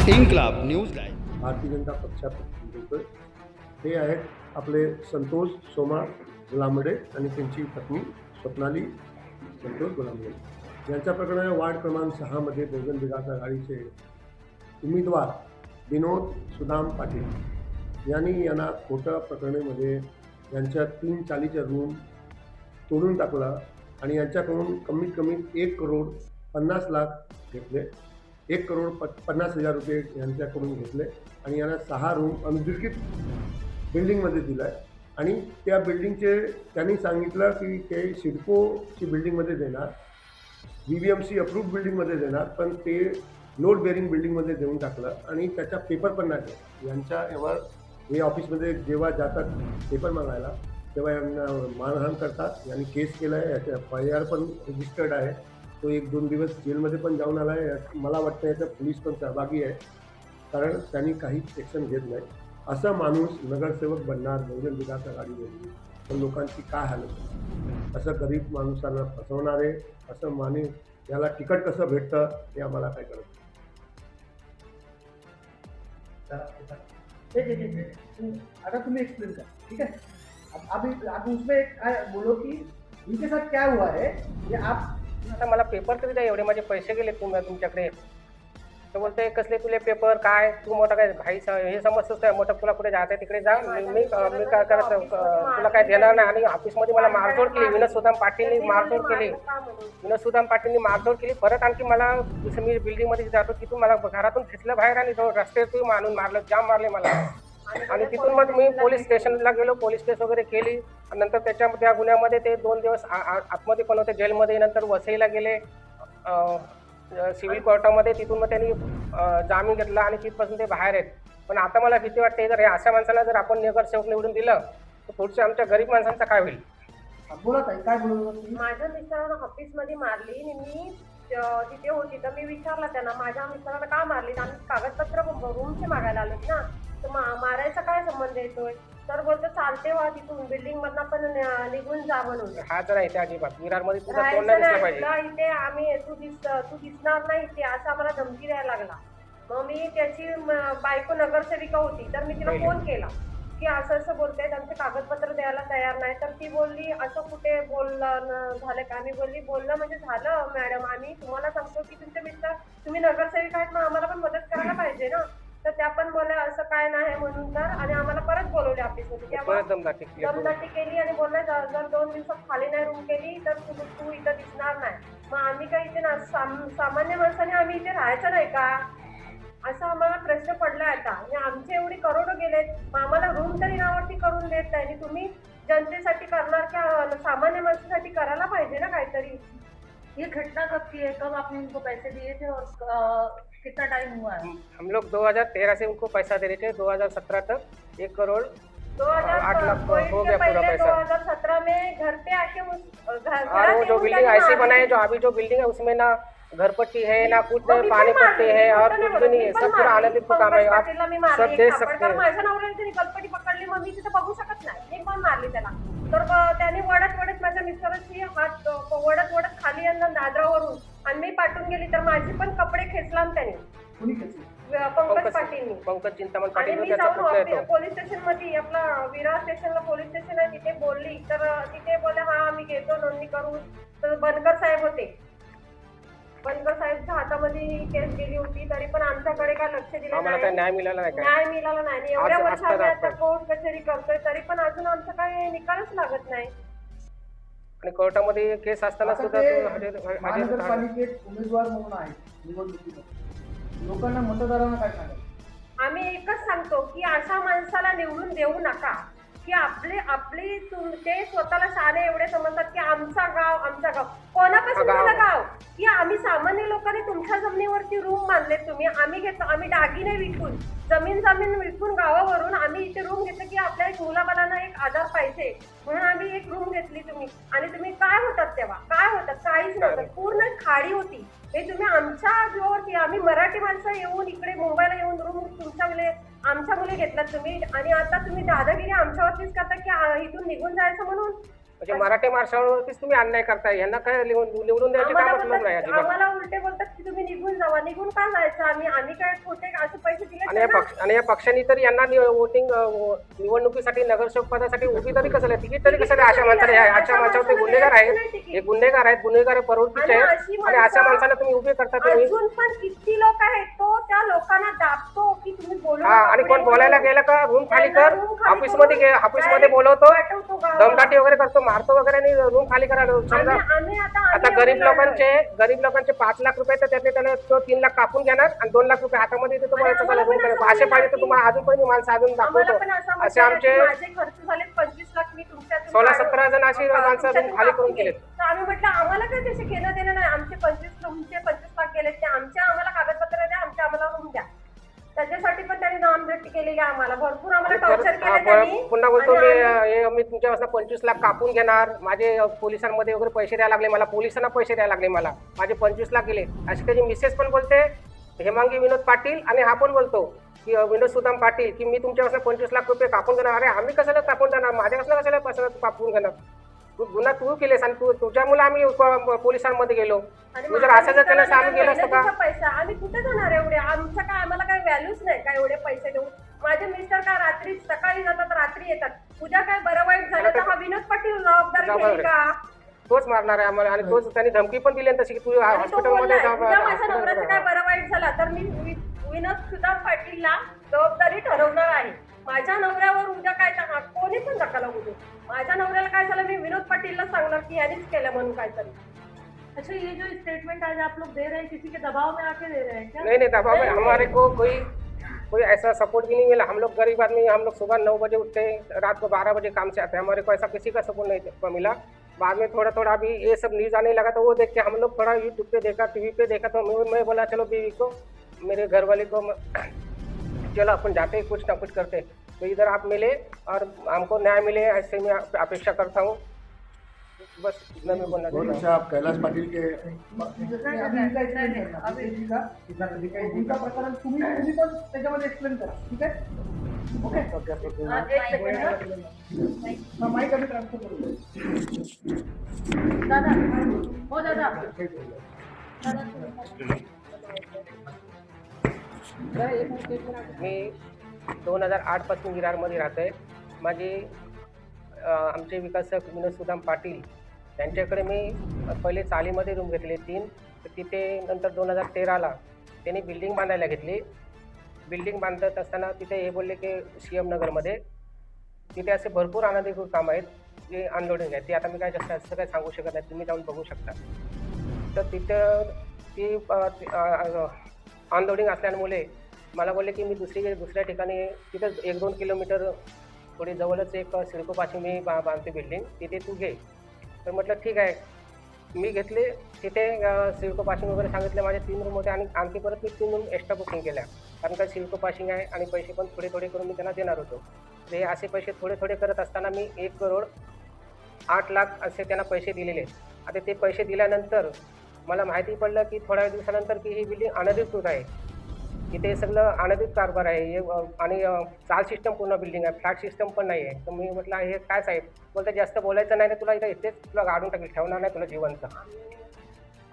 इन्क्लाब news live. Bharatiya Janata पक्षातून बोलतोय. हे आहेत आपले संतोष सोमा गुलामडे आणि त्यांची पत्नी स्वप्नाली संतोष गुलामडे यांच्या प्रकरणाने वार्ड क्रमांक 6 मध्ये बहुजन विकास आघाडीचे उमेदवार विनोद सुदाम पाटील यांना खोट्या प्रकरणेमध्ये यांच्या 3 चालीचे रूम तोडून टाकला आणि यांच्याकडून कमीत कमी 1,50,00,000 घेतले. 1,50,00,000 रुपये यांच्याकडून घेतले आणि यांना 6 रूम अनधिकृत बिल्डिंगमध्ये दिला आहे. आणि त्या बिल्डिंगचे त्यांनी सांगितलं की ते सिडकोची बिल्डिंगमध्ये देणार, VVMC अप्रूव्ड बिल्डिंगमध्ये देणार, पण ते लोड बेरिंग बिल्डिंगमध्ये देऊन टाकलं आणि त्याचा पेपर पण नाही दिला. यांच्यावर हे ऑफिसमध्ये जेव्हा जातात पेपर मागायला तेव्हा यांना मारहाण करतात. यांनी केस केला आहे, याच्या FIR पण रजिस्टर्ड आहे. तो 1-2 दिवस जेलमध्ये पण जाऊन आला आहे. मला वाटतं याचा पोलीस पण सहभागी आहे, कारण त्यांनी काहीच ॲक्शन घेत नाही. असा माणूस नगरसेवक बनणार बहुजन विकास आघाडीमध्ये, पण लोकांची काय हालत, असं गरीब माणसांना फसवणारे असं माणूस याला तिकीट कसं भेटतं हे आम्हाला काय कळत. अगर तुम्हें एक्सप्लेन कर, ठीक है. अब उसमें बोलो कि इनके साथ क्या हुआ है ये आप. आता मला पेपर तरी द्या, एवढे माझे पैसे गेले तुमच्याकडे. तर बोलते कसले तुले पेपर, काय तू मोठा काय भाई हे समजतोस काय, मोठं तुला कुठे जायचं तिकडे जा, मी काय करायचं तुला काय देणार नाही. आणि ऑफिसमध्ये मला मारझोड केली, विनोद सुदाम पाटीलनी मारझोड केली. विनोद सुदाम पाटीलनी मारझोड केली. परत आणखी मला जसं मी बिल्डिंगमध्ये जातो तिथून मला घरातून खेचलं बाहेर आणि रस्त्यातून आणून मारलं, जाम मारले मला. आणि तिथून मग मी पोलीस स्टेशनला गेलो, पोलीस केस वगैरे केली. नंतर त्या गुन्ह्यामध्ये ते 2 दिवस आतमध्ये पण होते जेलमध्ये. नंतर वसईला गेले सिव्हिल कोर्टामध्ये, तिथून मग त्यांनी जामीन घेतला आणि तिथपासून ते बाहेर आहेत. पण आता मला भीती वाटते, जर अशा माणसाला जर आपण नगरसेवक निवडून दिलं तर पुढच्या आमच्या गरीब माणसांचं काय होईल. बोला ताई, काय बोलत. माझ्या मिस्टरांना ऑफिसमध्ये मारली आणि मी तिथे होती. तर मी विचारलं त्यांना माझ्या मिस्टरांना का मारली, आम्ही कागदपत्र रूमचे मागायला आलोत ना, तर मारायचा काय संबंध येतोय. तर बोलतो चालते वा तिथून बिल्डिंग मधनं पण निघून जा म्हणून. हा तर आहे अजिबात विरारमध्ये तुझा तोंड नाही दिसलं पाहिजे. इथे आम्ही तू दिसणार नाही इथे असं आम्हाला धमकी द्यायला लागला. मग मी त्याची बायको नगरसेविका होती, तर मी तिला फोन केला की असं बोलते, त्यांचे कागदपत्र द्यायला तयार नाही. तर ती बोलली असं कुठे बोललं झालं का. मी बोलली बोललं म्हणजे झालं मॅडम, आम्ही तुम्हाला सांगतो की तुमचे मिस्टर तुम्ही नगरसेविका आहेत, मग आम्हाला पण मदत करायला पाहिजे ना. तर त्या पण बोलल्या असं काय नाही म्हणून. तर आणि आम्हाला परत बोलवले ऑफिसमध्ये, दमदाटी केली आणि बोलले जर 2 दिवसात खाली नाही रूम केली तर तू इथं दिसणार नाही. मग आम्ही काय इथे ना सामान्य माणसाने आम्ही इथे राहायचं नाही का, असा आम्हाला प्रश्न पडला आता. आणि आमचे एवढी करोडो गेलेत, मग आम्हाला रूम तरी नावावरती करून देत नाही. आणि तुम्ही जनतेसाठी करणार की सामान्य माणसासाठी करायला पाहिजे ना काहीतरी. ये घटना कब की है, कब आपने इनको पैसे दिए थे और कितना टाइम हुआ है. हम लोग 2013 से उनको पैसा दे रहे थे, 2017 तक 1 करोड़ 8 लाख हो गया पूरा पैसा. 2017 में घर पे आके और वो जो बिल्डिंग ऐसी बनाए, जो अभी जो बिल्डिंग है उसमें ना घरपट्टी है ना कुछ, पानी पट्टी है और कुछ भी नहीं है, सब पूरा आनंदित काम है. आप सब देख सकते हैं. माझ्या नवऱ्याने त्यांनी कल्पटी पकडली, मग मी तिथे बघू शकत नाही. मी पण मारली त्याला. तर त्याने वडत माझ्या मिस्टरांची हात वडत खाली आणलं दादरावरून आणि मी पाठवून गेली. तर माझे पण कपडे खेचला त्याने, पंकज पाटीलनी. पंकज चिंतामण आणि पाटील मी जाऊन पोलीस स्टेशन मध्ये, आपला विरार स्टेशनला पोलीस स्टेशन आहे, तिथे बोलली. तर तिथे बोलले हा आम्ही घेतो नोंदणी करून. तर बनकर साहेब होते, बनकर साहेबच्या हातामध्ये केस गेली होती. तरी पण आमच्याकडे काय लक्ष दिलं नाही, न्याय मिळाला नाही. न्याय मिळाला नाही. एवढ्या वर्ष आम्ही आता कोर्ट कचेरी करतोय, तरी पण अजून आमचा काही निकालच लागत नाही. आणि कोर्टामध्ये केस असताना सुद्धा महानगरपालिकेत उमेदवार म्हणून आहे निवडणुकीमध्ये, लोकांना मतदारांना काय सांगाल. आम्ही एकच सांगतो की अशा माणसाला निवडून देऊ नका. की आपली ते स्वतःला शाळे एवढे समजतात की आमचा गाव कोणापासून झालं गाव, की आम्ही सामान्य लोकांनी तुमच्या जमिनीवरती रूम बांधले. आम्ही घेतो, आम्ही दागिने विकून जमीन विकून गावावरून आम्ही इथे रूम घेतलं की आपल्या एक मुलाबाळांना एक आधार पाहिजे म्हणून आम्ही एक रूम घेतली. आणि तुम्ही काय होतात तेव्हा, काय होतात, काहीच नव्हतं, पूर्ण खाडी होती. हे तुम्ही आमच्या जोरती, आम्ही मराठी माणसं येऊन इकडे मुंबईला येऊन रूम आमच्या मुले घेतलात तुम्ही. आणि आता तुम्ही दादागिरी आमच्यावरतीच करता की इथून निघून जायचं म्हणून. म्हणजे मराठी माणसावरतीच तुम्ही अन्याय करताय. यांना काय निवडून द्यायचे काय मतलब नाही अजिबात. आम्हाला उलटे बोलतात की तुम्ही निघून जावा. निघून का जायचं? आम्ही काय खोटे असे पैसे दिले आणि या पक्षांनी तरी यांना वोटिंग निवडणुकीसाठी नगरसेवक पदासाठी उभी तरी कसं तिकीट तरी कसं अशा माणसाला अशा माणसावर ते गुन्हेगार आहेत, हे गुन्हेगार आहेत, गुन्हेगार प्रवृत्तीचे आहेत आणि अशा माणसाला तुम्ही उभे करता तुम्ही. अजून पण किती लोक आहेत तो त्या लोकांना दाबतो की तुम्ही बोलू हा, आणि कोण बोलायला गेलं का रूम खाली कर, ऑफिसमध्ये बोलवतो, दमदाटी वगैरे करतो, मारतो वगैरे आणि रूम खाली करा. समजा आता गरीब लोकांचे 5 लाख रुपये तर त्यातले त्याला तो 3 लाख कापून घेणार आणि 2 लाख रुपये हातामध्ये देतो. असे पाहिजे तर तुम्हाला अजून पण माणसं अजून दाखवतो. असे आमचे माझे खर्च झाले 25 लाख. मी तुमच्या 16-17 जण अशी माणसं रूम खाली करून गेलेत. तर आम्ही म्हटलं आम्हाला काय त्याचे घेणं देणं नाही. आमचे 25 लाख गेले ते आम्हाला कागदपत्र द्या, आम्हाला रूम द्या. त्याच्यासाठी पण त्यांनी नामभेटी केलेली आम्हाला भरपूर आम्हाला टॉर्चर केलं त्यांनी. पुन्हा बोलतो मी तुमच्यापासून 25 लाख कापून घेणार. माझे पोलिसांमध्ये वगैरे पैसे द्यायला लागले मला, पोलिसांना पैसे द्यायला लागले मला, माझे 25 लाख गेले. अशी त्याची मिसेस पण बोलते, हेमांगी विनोद पाटील, आणि हा पण बोलतो की विनोद सुदाम पाटील की मी तुमच्यापासून 25 लाख रुपये कापून घेणार. अरे आम्ही कशाला कापून देणार? माझ्यापासून कशाला पैसा कापून घेणार? तू गुन्हा तू केलेस आणि तुझ्यामुळे आम्ही पोलिसांमध्ये गेलो. तू जर असं जर केलं तर आम्ही गेलो असतो का? पैसा आम्ही कुठे जाणार एवढे? आमच्या काय आम्हाला काय व्हॅल्यूच नाही का एवढे पैसे देऊन? माझे मिस्टर काय रात्री सकाळी जातात रात्री येतात. उद्या काय बरं वाईट झालं तर हा विनोद पाटील जबाबदार घेईल का? तोच मारणार आहे आम्हाला. आणि तोच त्यांनी धमकी पण दिली तशी की तू हॉस्पिटलमध्ये जा. माझ्या नवऱ्याचं काय बरं वाईट झाला तर मी विनोद सुदाम पाटीलला जबाबदारी ठरवणार आहे. माझ्या नवऱ्यावर उद्या काय कोणी पण नका लागू दे. माझ्या नवऱ्याला काय झालं मी विनोद पाटीलला सांगणार की यानेच केलं म्हणून काहीतरी. अच्छा, ये जो स्टेटमेंट आज आप लोग दे रहे हैं किसी के दबाव में आके दे रहे हैं क्या? नहीं दबाव में हमारे को कोई ऐसा सपोर्ट भी नहीं मिला. हम लोग गरीब आदमी, हम लोग सुबह 9 बजे उठते हैं, रात को 12 बजे काम से आते हैं. हमारे को ऐसा किसी का सपोर्ट नहीं मिला. बाद में थोड़ा अभी ये सब न्यूज़ आने लगा तो वो देख के हम लोग थोड़ा यूट्यूब पे देखा, टीवी पे देखा तो मैं बोला चलो बीवी को, मेरे घर वाले को, चलो अपन जाते कुछ ना कुछ करते. तो इधर आप मिले और हमको न्याय मिले ऐसे मैं अपेक्षा करता हूँ. बस इतना मैं बोलना बहुत चाहता हूँ. अच्छा. आप कैलाश पाटिल के उनका प्रकरण तुम्ही पण त्याच्यामध्ये एक्सप्लेन करा. ठीक आहे? ओके. एक सेकंड हा, माईक आम्ही ट्रान्सफर करू. दादा, हो दादा, मी 2008 पासून विरारमध्ये राहतोय. माझे आमचे विकासक विनोद सुदाम पाटील त्यांच्याकडे मी पहिले चालीमध्ये रूम घेतले 3. तर तिथे नंतर 2013ला त्यांनी बिल्डिंग बांधायला घेतली. बिल्डिंग बांधत असताना तिथे हे बोलले की CM नगरमध्ये तिथे असे भरपूर अनधिकृत काम आहेत जे अनलोडिंग आहेत. ते आता मी काय जास्त काही सांगू शकत नाही, तुम्ही जाऊन बघू शकता. तर तिथं ती अनलोडिंग असल्यामुळे मला बोलले की मी दुसऱ्या ठिकाणी तिथं 1-2 किलोमीटर थोडी जवळच एक सिडको पाशी मी बांधते बिल्डिंग, तिथे तू घे. तर म्हटलं ठीक आहे. मी घेतले तिथे सिडको पाशिंग वगैरे सांगितले. माझे 3 रूम होते आणि आणखी परत मी 3 रूम एक्स्ट्रा बुकिंग केल्या, कारण का सिडको पाशिंग आहे आणि पैसे पण थोडे करून मी त्यांना देणार होतो. हे असे पैसे थोडे करत असताना मी 1,08,00,000 असे त्यांना पैसे दिलेले. आता ते पैसे दिल्यानंतर मला माहिती पडलं की थोड्या दिवसानंतर की ही बिल्डिंग अनधिकृत आहे. इथे सगळं अनधिकृत कारभार आहे हे आणि चाल सिस्टम पूर्ण बिल्डिंग आहे, फ्लॅट सिस्टम पण नाही आहे. तर मी म्हटलं हे काय साहेब? बोलतं जास्त बोलायचं नाही, तुला इथं येतेच तुला गाडून टाकेल, ठेवणार नाही तुला जिवंत.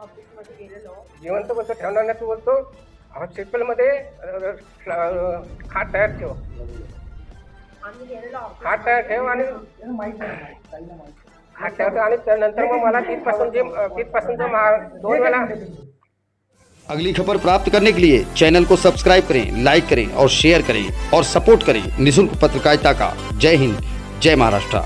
ऑफिसमध्ये गेलेलो जिवंत बोलतो ठेवणार नाही. तू बोलतो हॉस्पिटलमध्ये हात तयार ठेव, आम्ही गेलेलो हात तयार ठेव आणि माईक ताईला माईक. हात ठेवतो. आणि त्यानंतर मग मला तिथपासून 2 वेळा. अगली खबर प्राप्त करने के लिए चैनल को सब्सक्राइब करें, लाइक करें और शेयर करें और सपोर्ट करें निःशुल्क पत्रकारिता का. जय हिंद, जय महाराष्ट्र.